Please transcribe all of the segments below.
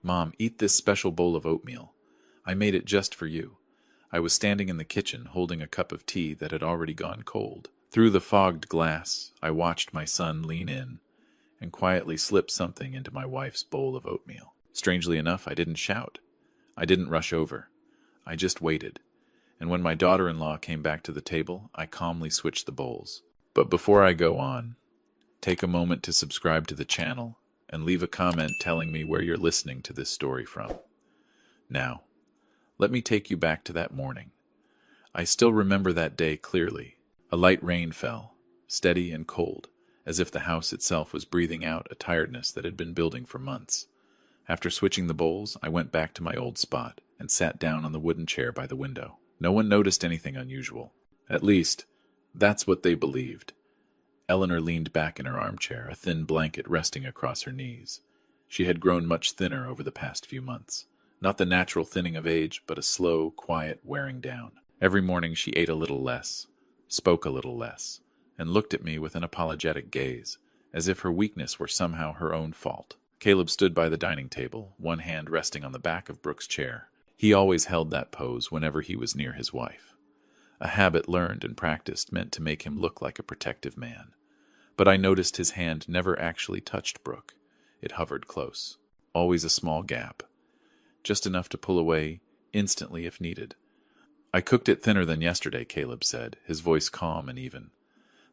"Mom, eat this special bowl of oatmeal. I made it just for you." I was standing in the kitchen holding a cup of tea that had already gone cold. Through the fogged glass, I watched my son lean in and quietly slip something into my wife's bowl of oatmeal. Strangely enough, I didn't shout. I didn't rush over. I just waited. And when my daughter-in-law came back to the table, I calmly switched the bowls. But before I go on, take a moment to subscribe to the channel and leave a comment telling me where you're listening to this story from. Now, let me take you back to that morning. I still remember that day clearly. A light rain fell, steady and cold, as if the house itself was breathing out a tiredness that had been building for months. After switching the bowls, I went back to my old spot and sat down on the wooden chair by the window. No one noticed anything unusual. At least, that's what they believed. Eleanor leaned back in her armchair, a thin blanket resting across her knees. She had grown much thinner over the past few months. Not the natural thinning of age, but a slow, quiet wearing down. Every morning she ate a little less, spoke a little less, and looked at me with an apologetic gaze, as if her weakness were somehow her own fault. Caleb stood by the dining table, one hand resting on the back of Brooke's chair. He always held that pose whenever he was near his wife. A habit learned and practiced meant to make him look like a protective man. But I noticed his hand never actually touched Brooke. It hovered close. Always a small gap. Just enough to pull away instantly if needed. "I cooked it thinner than yesterday," Caleb said, his voice calm and even.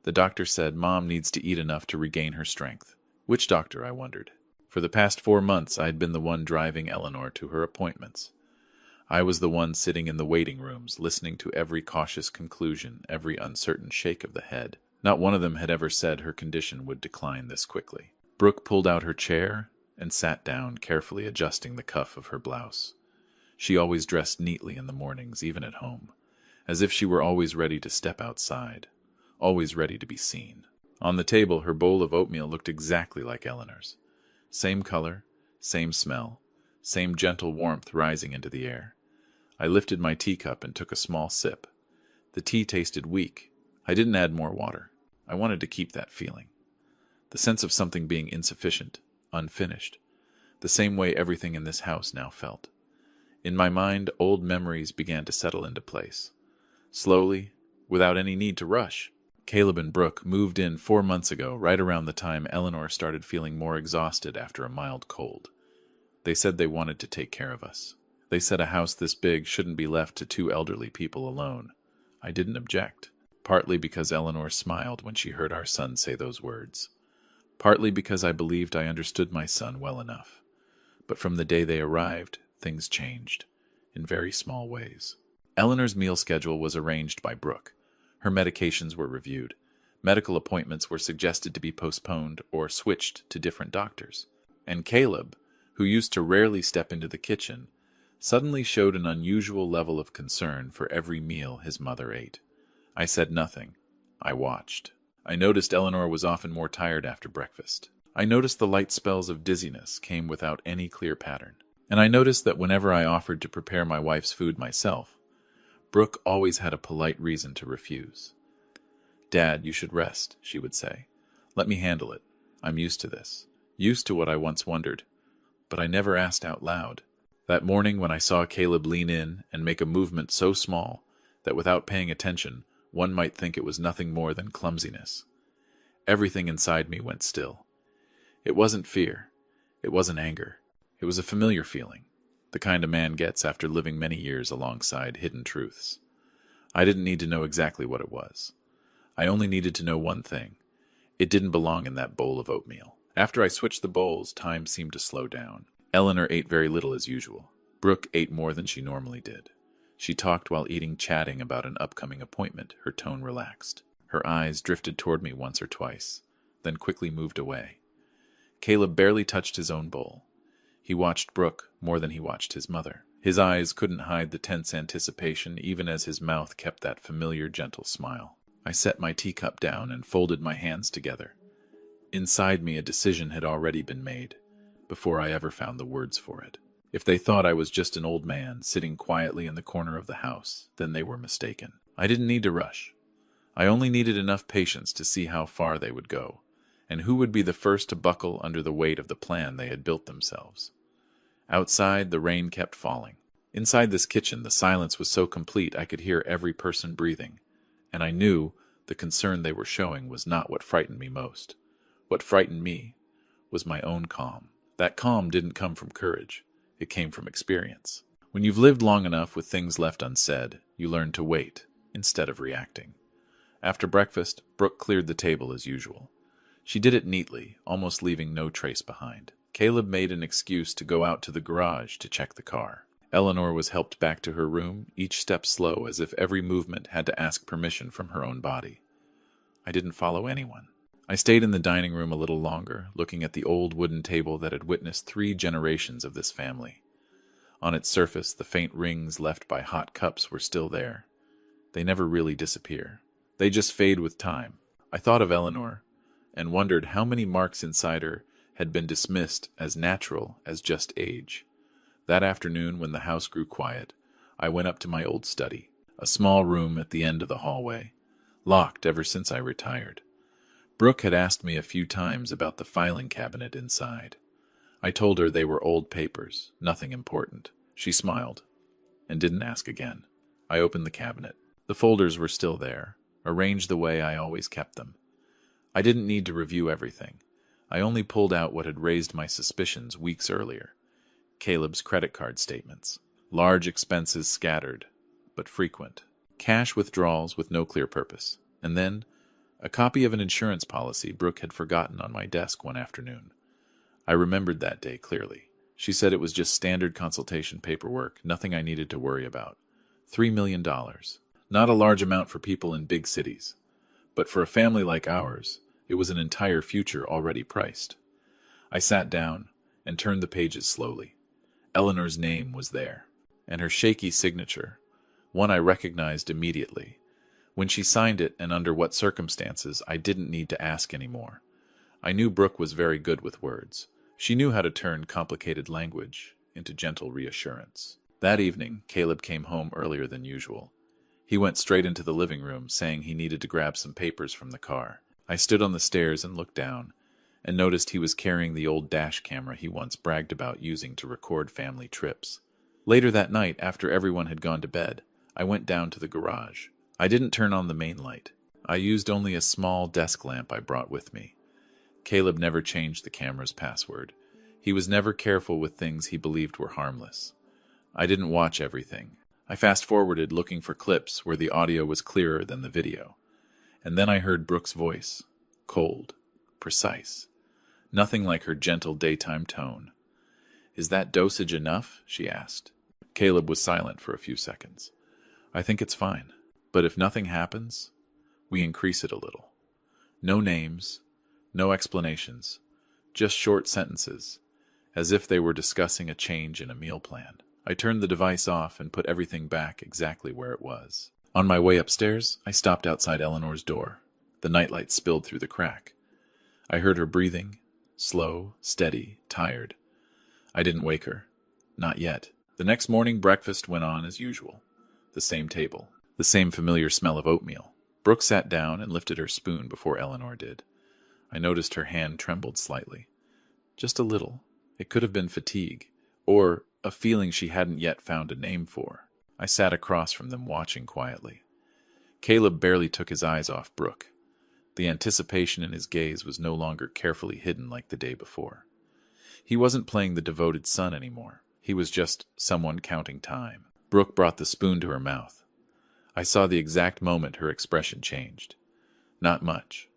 "The doctor said Mom needs to eat enough to regain her strength." Which doctor, I wondered. For the past 4 months, I had been the one driving Eleanor to her appointments. I was the one sitting in the waiting rooms, listening to every cautious conclusion, every uncertain shake of the head. Not one of them had ever said her condition would decline this quickly. Brooke pulled out her chair and sat down, carefully adjusting the cuff of her blouse. She always dressed neatly in the mornings, even at home, as if she were always ready to step outside, always ready to be seen. On the table, her bowl of oatmeal looked exactly like Eleanor's. Same color, same smell, same gentle warmth rising into the air. I lifted my teacup and took a small sip. The tea tasted weak. I didn't add more water. I wanted to keep that feeling. The sense of something being insufficient, unfinished. The same way everything in this house now felt. In my mind, old memories began to settle into place. Slowly, without any need to rush. Caleb and Brooke moved in 4 months ago, right around the time Eleanor started feeling more exhausted after a mild cold. They said they wanted to take care of us. They said a house this big shouldn't be left to 2 elderly people alone. I didn't object, partly because Eleanor smiled when she heard our son say those words, partly because I believed I understood my son well enough. But from the day they arrived, things changed, in very small ways. Eleanor's meal schedule was arranged by Brooke. Her medications were reviewed. Medical appointments were suggested to be postponed or switched to different doctors. And Caleb, who used to rarely step into the kitchen, suddenly showed an unusual level of concern for every meal his mother ate. I said nothing. I watched. I noticed Eleanor was often more tired after breakfast. I noticed the light spells of dizziness came without any clear pattern. And I noticed that whenever I offered to prepare my wife's food myself, Brooke always had a polite reason to refuse. "Dad, you should rest," she would say. "Let me handle it. I'm used to this. Used to what I once wondered." But I never asked out loud. That morning when I saw Caleb lean in and make a movement so small that without paying attention, one might think it was nothing more than clumsiness, everything inside me went still. It wasn't fear. It wasn't anger. It was a familiar feeling, the kind a man gets after living many years alongside hidden truths. I didn't need to know exactly what it was. I only needed to know one thing. It didn't belong in that bowl of oatmeal. After I switched the bowls, time seemed to slow down. Eleanor ate very little as usual. Brooke ate more than she normally did. She talked while eating, chatting about an upcoming appointment, her tone relaxed. Her eyes drifted toward me once or twice, then quickly moved away. Caleb barely touched his own bowl. He watched Brooke more than he watched his mother. His eyes couldn't hide the tense anticipation even as his mouth kept that familiar, gentle smile. I set my teacup down and folded my hands together. Inside me, a decision had already been made, before I ever found the words for it. If they thought I was just an old man sitting quietly in the corner of the house, then they were mistaken. I didn't need to rush. I only needed enough patience to see how far they would go, and who would be the first to buckle under the weight of the plan they had built themselves. Outside, the rain kept falling. Inside this kitchen, the silence was so complete I could hear every person breathing, and I knew the concern they were showing was not what frightened me most. What frightened me was my own calm. That calm didn't come from courage. It came from experience. When you've lived long enough with things left unsaid, you learn to wait instead of reacting. After breakfast, Brooke cleared the table as usual. She did it neatly, almost leaving no trace behind. Caleb made an excuse to go out to the garage to check the car. Eleanor was helped back to her room, each step slow, as if every movement had to ask permission from her own body. I didn't follow anyone. I stayed in the dining room a little longer, looking at the old wooden table that had witnessed 3 generations of this family. On its surface, the faint rings left by hot cups were still there. They never really disappear. They just fade with time. I thought of Eleanor, and wondered how many marks inside her had been dismissed as natural as just age. That afternoon, when the house grew quiet, I went up to my old study, a small room at the end of the hallway, locked ever since I retired. Brooke had asked me a few times about the filing cabinet inside. I told her they were old papers, nothing important. She smiled, and didn't ask again. I opened the cabinet. The folders were still there, arranged the way I always kept them. I didn't need to review everything. I only pulled out what had raised my suspicions weeks earlier. Caleb's credit card statements. Large expenses scattered, but frequent. Cash withdrawals with no clear purpose. And then, a copy of an insurance policy Brooke had forgotten on my desk one afternoon. I remembered that day clearly. She said it was just standard consultation paperwork, nothing I needed to worry about. $3 million. Not a large amount for people in big cities. But for a family like ours, it was an entire future already priced. I sat down and turned the pages slowly. Eleanor's name was there, and her shaky signature, one I recognized immediately. When she signed it and under what circumstances, I didn't need to ask anymore. I knew Brooke was very good with words. She knew how to turn complicated language into gentle reassurance. That evening, Caleb came home earlier than usual. He went straight into the living room, saying he needed to grab some papers from the car. I stood on the stairs and looked down, and noticed he was carrying the old dash camera he once bragged about using to record family trips. Later that night, after everyone had gone to bed, I went down to the garage. I didn't turn on the main light. I used only a small desk lamp I brought with me. Caleb never changed the camera's password. He was never careful with things he believed were harmless. I didn't watch everything. I fast-forwarded looking for clips where the audio was clearer than the video. And then I heard Brooke's voice. Cold. Precise. Nothing like her gentle daytime tone. "Is that dosage enough?" she asked. Caleb was silent for a few seconds. "I think it's fine. But if nothing happens, we increase it a little. No names, no explanations, just short sentences, as if they were discussing a change in a meal plan." I turned the device off and put everything back exactly where it was. On my way upstairs, I stopped outside Eleanor's door. The nightlight spilled through the crack. I heard her breathing, slow, steady, tired. I didn't wake her. Not yet. The next morning, breakfast went on as usual. The same table. The same familiar smell of oatmeal. Brooke sat down and lifted her spoon before Eleanor did. I noticed her hand trembled slightly. Just a little. It could have been fatigue, or a feeling she hadn't yet found a name for. I sat across from them watching quietly. Caleb barely took his eyes off Brooke. The anticipation in his gaze was no longer carefully hidden like the day before. He wasn't playing the devoted son anymore. He was just someone counting time. Brooke brought the spoon to her mouth. I saw the exact moment her expression changed. Not much.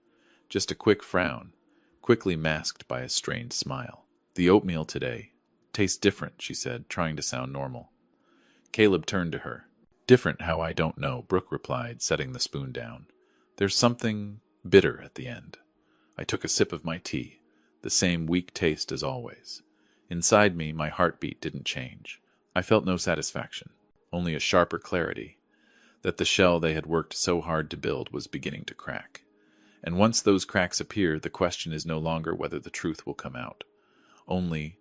Just a quick frown, quickly masked by a strained smile. "The oatmeal today tastes different," she said, trying to sound normal. Caleb turned to her. "Different how I don't know," Brooke replied, setting the spoon down. "There's something bitter at the end." I took a sip of my tea, the same weak taste as always. Inside me, my heartbeat didn't change. I felt no satisfaction, only a sharper clarity that the shell they had worked so hard to build was beginning to crack. And once those cracks appear, the question is no longer whether the truth will come out. Only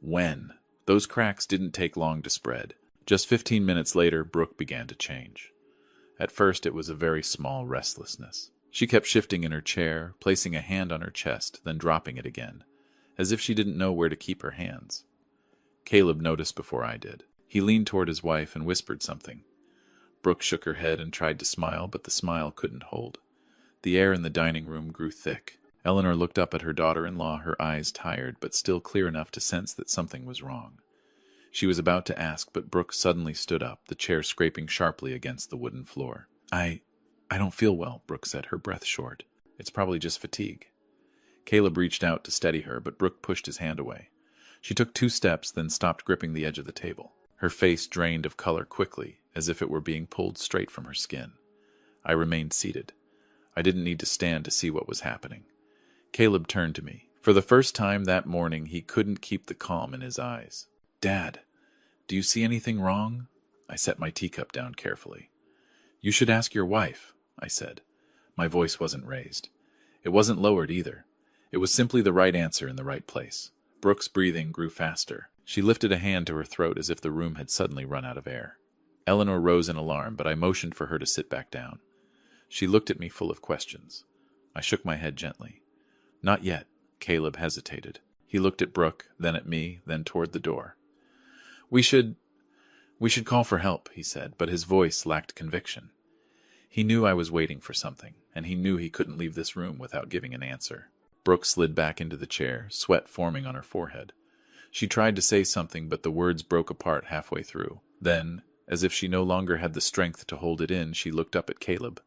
when. Those cracks didn't take long to spread. Just 15 minutes later, Brooke began to change. At first, it was a very small restlessness. She kept shifting in her chair, placing a hand on her chest, then dropping it again, as if she didn't know where to keep her hands. Caleb noticed before I did. He leaned toward his wife and whispered something. Brooke shook her head and tried to smile, but the smile couldn't hold. The air in the dining room grew thick. Eleanor looked up at her daughter-in-law, her eyes tired, but still clear enough to sense that something was wrong. She was about to ask, but Brooke suddenly stood up, the chair scraping sharply against the wooden floor. I don't feel well, Brooke said, her breath short. It's probably just fatigue. Caleb reached out to steady her, but Brooke pushed his hand away. She took 2 steps, then stopped gripping the edge of the table. Her face drained of color quickly, as if it were being pulled straight from her skin. I remained seated. I didn't need to stand to see what was happening. Caleb turned to me. For the first time that morning, he couldn't keep the calm in his eyes. Dad, do you see anything wrong? I set my teacup down carefully. You should ask your wife, I said. My voice wasn't raised. It wasn't lowered either. It was simply the right answer in the right place. Brooke's breathing grew faster. She lifted a hand to her throat as if the room had suddenly run out of air. Eleanor rose in alarm, but I motioned for her to sit back down. She looked at me full of questions. I shook my head gently. Not yet. Caleb hesitated. He looked at Brooke, then at me, then toward the door. We should call for help, he said, but his voice lacked conviction. He knew I was waiting for something, and he knew he couldn't leave this room without giving an answer. Brooke slid back into the chair, sweat forming on her forehead. She tried to say something, but the words broke apart halfway through. Then, as if she no longer had the strength to hold it in, she looked up at Caleb,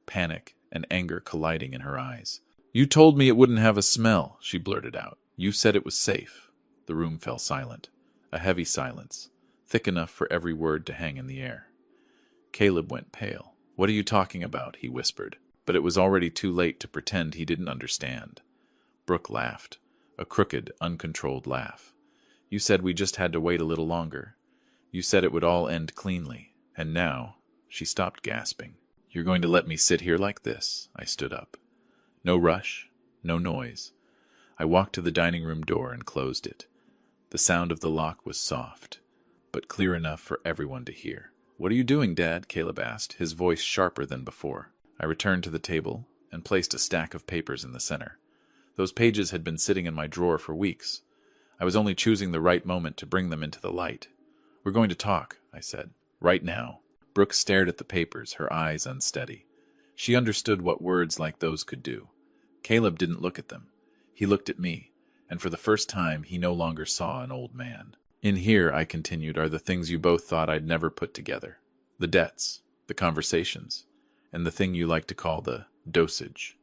panic and anger colliding in her eyes. You told me it wouldn't have a smell, she blurted out. You said it was safe. The room fell silent. A heavy silence, thick enough for every word to hang in the air. Caleb went pale. What are you talking about? He whispered, but it was already too late to pretend he didn't understand. Brooke laughed, a crooked, uncontrolled laugh. You said we just had to wait a little longer. You said it would all end cleanly, and now... She stopped gasping. You're going to let me sit here like this? I stood up. No rush, no noise. I walked to the dining room door and closed it. The sound of the lock was soft, but clear enough for everyone to hear. What are you doing, Dad? Caleb asked, his voice sharper than before. I returned to the table and placed a stack of papers in the center. Those pages had been sitting in my drawer for weeks. I was only choosing the right moment to bring them into the light. We're going to talk, I said. Right now. Brooke stared at the papers, her eyes unsteady. She understood what words like those could do. Caleb didn't look at them. He looked at me, and for the first time he no longer saw an old man. In here, I continued, are the things you both thought I'd never put together. The debts, the conversations, and the thing you like to call the dosage.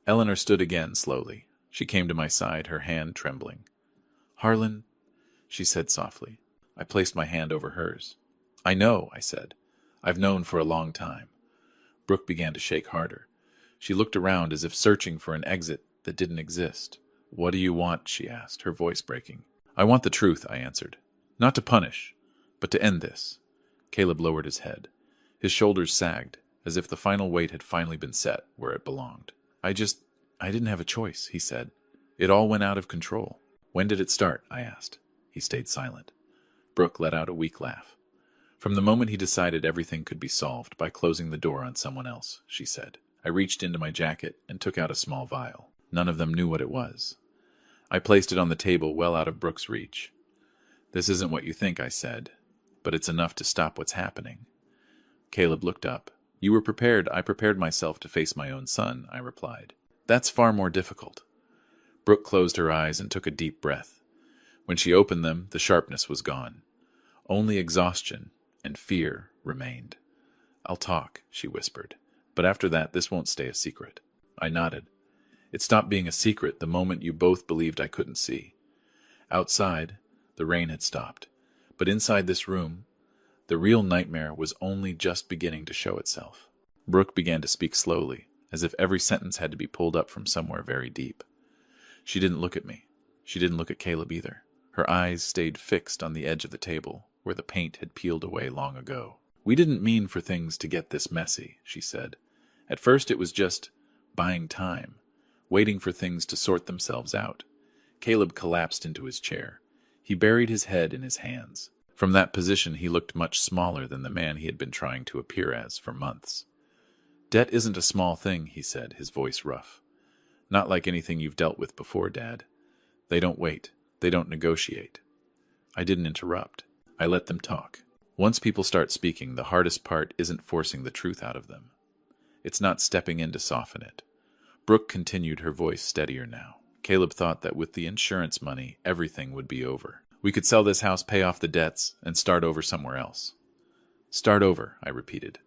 Eleanor stood again slowly. She came to my side, her hand trembling. Harlan, she said softly. I placed my hand over hers. I know, I said. I've known for a long time. Brooke began to shake harder. She looked around as if searching for an exit that didn't exist. What do you want? She asked, her voice breaking. I want the truth, I answered. Not to punish, but to end this. Caleb lowered his head. His shoulders sagged, as if the final weight had finally been set where it belonged. I didn't have a choice, he said. It all went out of control. When did it start? I asked. He stayed silent. Brooke let out a weak laugh. From the moment he decided everything could be solved by closing the door on someone else, she said. I reached into my jacket and took out a small vial. None of them knew what it was. I placed it on the table well out of Brooke's reach. This isn't what you think, I said, but it's enough to stop what's happening. Caleb looked up. You were prepared. I prepared myself to face my own son, I replied. That's far more difficult. Brooke closed her eyes and took a deep breath. When she opened them, the sharpness was gone. Only exhaustion and fear remained. I'll talk, she whispered. But after that, this won't stay a secret. I nodded. It stopped being a secret the moment you both believed I couldn't see. Outside, the rain had stopped. But inside this room, the real nightmare was only just beginning to show itself. Brooke began to speak slowly, as if every sentence had to be pulled up from somewhere very deep. She didn't look at me. She didn't look at Caleb either. Her eyes stayed fixed on the edge of the table, where the paint had peeled away long ago. We didn't mean for things to get this messy, she said. At first it was just buying time, waiting for things to sort themselves out. Caleb collapsed into his chair. He buried his head in his hands. From that position he looked much smaller than the man he had been trying to appear as for months. Debt isn't a small thing, he said, his voice rough. Not like anything you've dealt with before, Dad. They don't wait. They don't negotiate. I didn't interrupt. I let them talk. Once people start speaking, the hardest part isn't forcing the truth out of them. It's not stepping in to soften it. Brooke continued, her voice steadier now. Caleb thought that with the insurance money, everything would be over. We could sell this house, pay off the debts, and start over somewhere else. Start over, I repeated.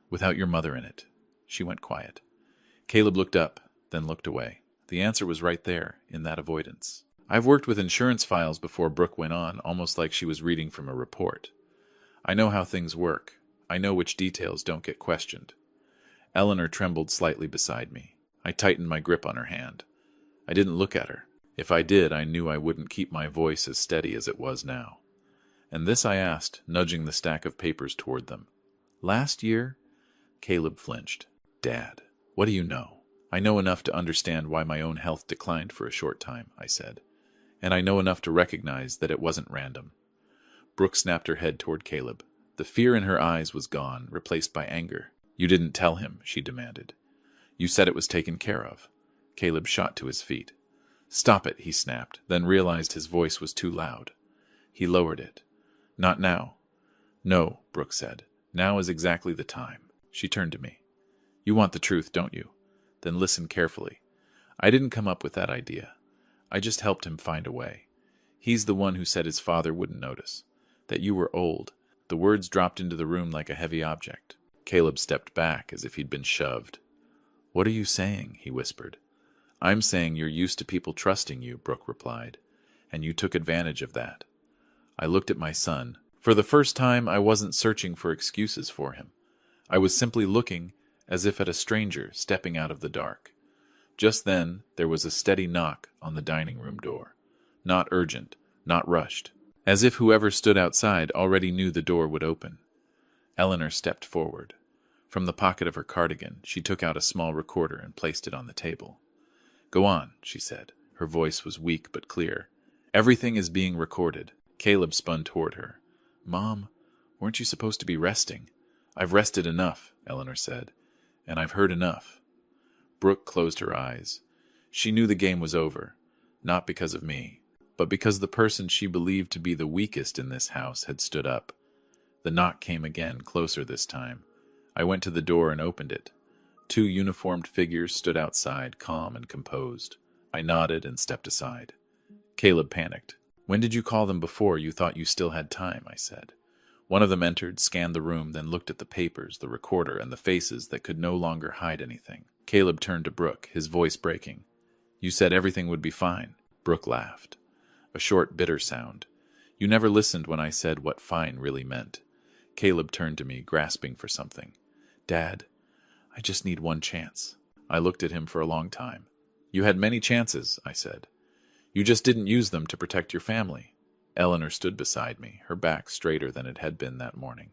Without your mother in it. She went quiet. Caleb looked up, then looked away. The answer was right there, in that avoidance. I've worked with insurance files before, Brooke went on, almost like she was reading from a report. I know how things work. I know which details don't get questioned. Eleanor trembled slightly beside me. I tightened my grip on her hand. I didn't look at her. If I did, I knew I wouldn't keep my voice as steady as it was now. And this I asked, nudging the stack of papers toward them. Last year? Caleb flinched. Dad, what do you know? I know enough to understand why my own health declined for a short time, I said. And I know enough to recognize that it wasn't random. Brooke snapped her head toward Caleb. The fear in her eyes was gone, replaced by anger. You didn't tell him, she demanded. You said it was taken care of. Caleb shot to his feet. Stop it, he snapped, then realized his voice was too loud. He lowered it. Not now. No, Brooke said. Now is exactly the time. She turned to me. You want the truth, don't you? Then listen carefully. I didn't come up with that idea. I just helped him find a way. He's the one who said his father wouldn't notice. That you were old. The words dropped into the room like a heavy object. Caleb stepped back as if he'd been shoved. What are you saying? He whispered. I'm saying you're used to people trusting you, Brooke replied, and you took advantage of that. I looked at my son. For the first time, I wasn't searching for excuses for him. I was simply looking as if at a stranger stepping out of the dark. Just then, there was a steady knock on the dining room door. Not urgent, not rushed. As if whoever stood outside already knew the door would open. Eleanor stepped forward. From the pocket of her cardigan, she took out a small recorder and placed it on the table. Go on, she said. Her voice was weak but clear. Everything is being recorded. Caleb spun toward her. Mom, weren't you supposed to be resting? I've rested enough, Eleanor said, and I've heard enough. Brooke closed her eyes. She knew the game was over, not because of me, but because the person she believed to be the weakest in this house had stood up. The knock came again, closer this time. I went to the door and opened it. 2 uniformed figures stood outside, calm and composed. I nodded and stepped aside. Caleb panicked. When did you call them before you thought you still had time? I said. One of them entered, scanned the room, then looked at the papers, the recorder, and the faces that could no longer hide anything. Caleb turned to Brooke, his voice breaking. You said everything would be fine. Brooke laughed. A short, bitter sound. You never listened when I said what fine really meant. Caleb turned to me, grasping for something. Dad, I just need one chance. I looked at him for a long time. You had many chances, I said. You just didn't use them to protect your family. Eleanor stood beside me, her back straighter than it had been that morning.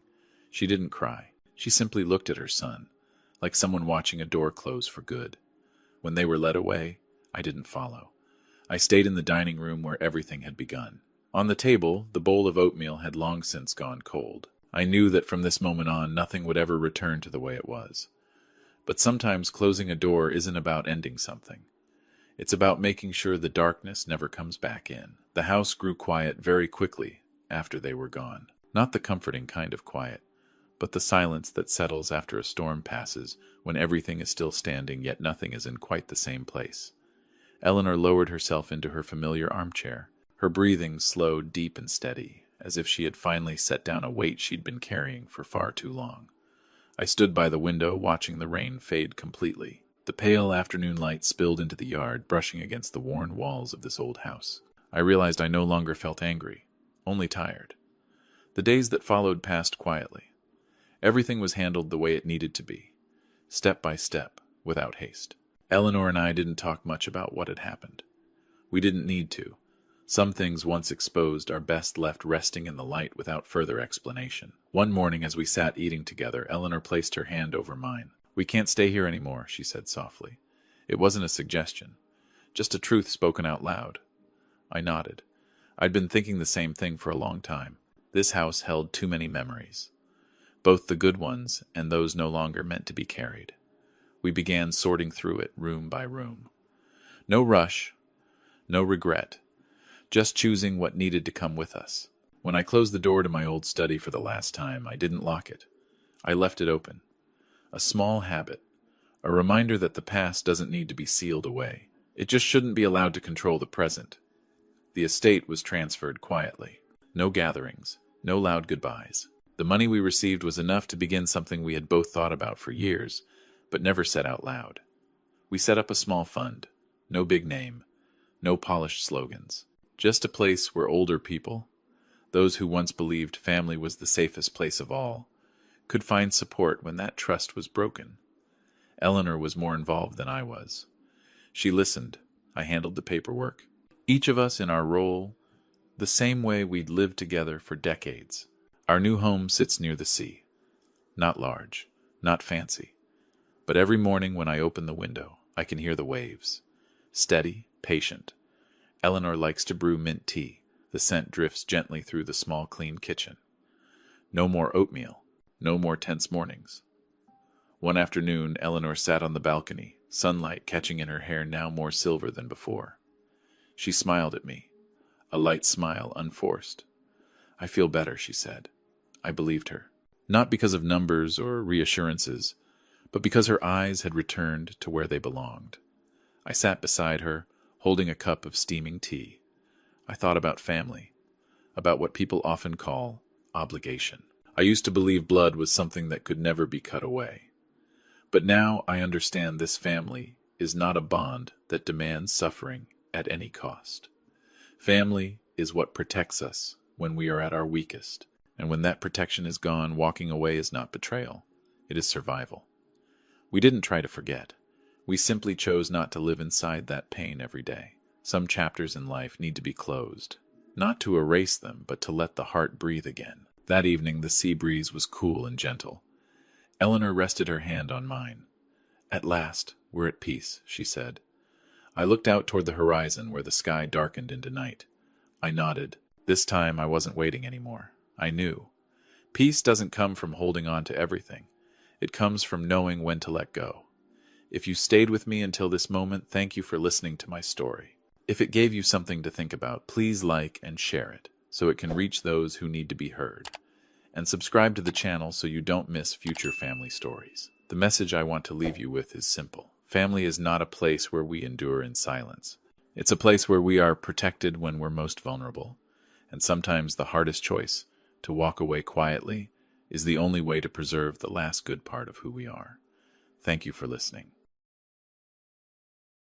She didn't cry. She simply looked at her son, like someone watching a door close for good. When they were led away, I didn't follow. I stayed in the dining room where everything had begun. On the table, the bowl of oatmeal had long since gone cold. I knew that from this moment on, nothing would ever return to the way it was. But sometimes closing a door isn't about ending something. It's about making sure the darkness never comes back in. The house grew quiet very quickly after they were gone. Not the comforting kind of quiet, but the silence that settles after a storm passes, when everything is still standing yet nothing is in quite the same place. Eleanor lowered herself into her familiar armchair. Her breathing slowed, deep and steady, as if she had finally set down a weight she'd been carrying for far too long. I stood by the window, watching the rain fade completely. The pale afternoon light spilled into the yard, brushing against the worn walls of this old house. I realized I no longer felt angry, only tired. The days that followed passed quietly. Everything was handled the way it needed to be, step by step, without haste. Eleanor and I didn't talk much about what had happened. We didn't need to. Some things once exposed are best left resting in the light without further explanation. One morning as we sat eating together, Eleanor placed her hand over mine. We can't stay here anymore, she said softly. It wasn't a suggestion, just a truth spoken out loud. I nodded. I'd been thinking the same thing for a long time. This house held too many memories, both the good ones and those no longer meant to be carried. We began sorting through it room by room. No rush, no regret, just choosing what needed to come with us. When I closed the door to my old study for the last time, I didn't lock it. I left it open. A small habit. A reminder that the past doesn't need to be sealed away. It just shouldn't be allowed to control the present. The estate was transferred quietly. No gatherings. No loud goodbyes. The money we received was enough to begin something we had both thought about for years, but never said out loud. We set up a small fund. No big name. No polished slogans. Just a place where older people, those who once believed family was the safest place of all, could find support when that trust was broken. Eleanor was more involved than I was. She listened. I handled the paperwork. Each of us in our role, the same way we'd lived together for decades. Our new home sits near the sea. Not large, not fancy. But every morning when I open the window, I can hear the waves. Steady, patient. Eleanor likes to brew mint tea. The scent drifts gently through the small, clean kitchen. No more oatmeal. No more tense mornings. One afternoon, Eleanor sat on the balcony, sunlight catching in her hair now more silver than before. She smiled at me, a light smile, unforced. "I feel better," she said. I believed her. Not because of numbers or reassurances, but because her eyes had returned to where they belonged. I sat beside her, holding a cup of steaming tea. I thought about family, about what people often call obligation. I used to believe blood was something that could never be cut away. But now I understand this family is not a bond that demands suffering at any cost. Family is what protects us when we are at our weakest, and when that protection is gone, walking away is not betrayal, it is survival. We didn't try to forget. We simply chose not to live inside that pain every day. Some chapters in life need to be closed, not to erase them, but to let the heart breathe again. That evening the sea breeze was cool and gentle. Eleanor rested her hand on mine. "At last, we're at peace," she said. I looked out toward the horizon where the sky darkened into night. I nodded. This time I wasn't waiting anymore. I knew. Peace doesn't come from holding on to everything. It comes from knowing when to let go. If you stayed with me until this moment, thank you for listening to my story. If it gave you something to think about, please like and share it, so it can reach those who need to be heard. And subscribe to the channel so you don't miss future family stories. The message I want to leave you with is simple. Family is not a place where we endure in silence. It's a place where we are protected when we're most vulnerable. And sometimes the hardest choice, to walk away quietly, is the only way to preserve the last good part of who we are. Thank you for listening.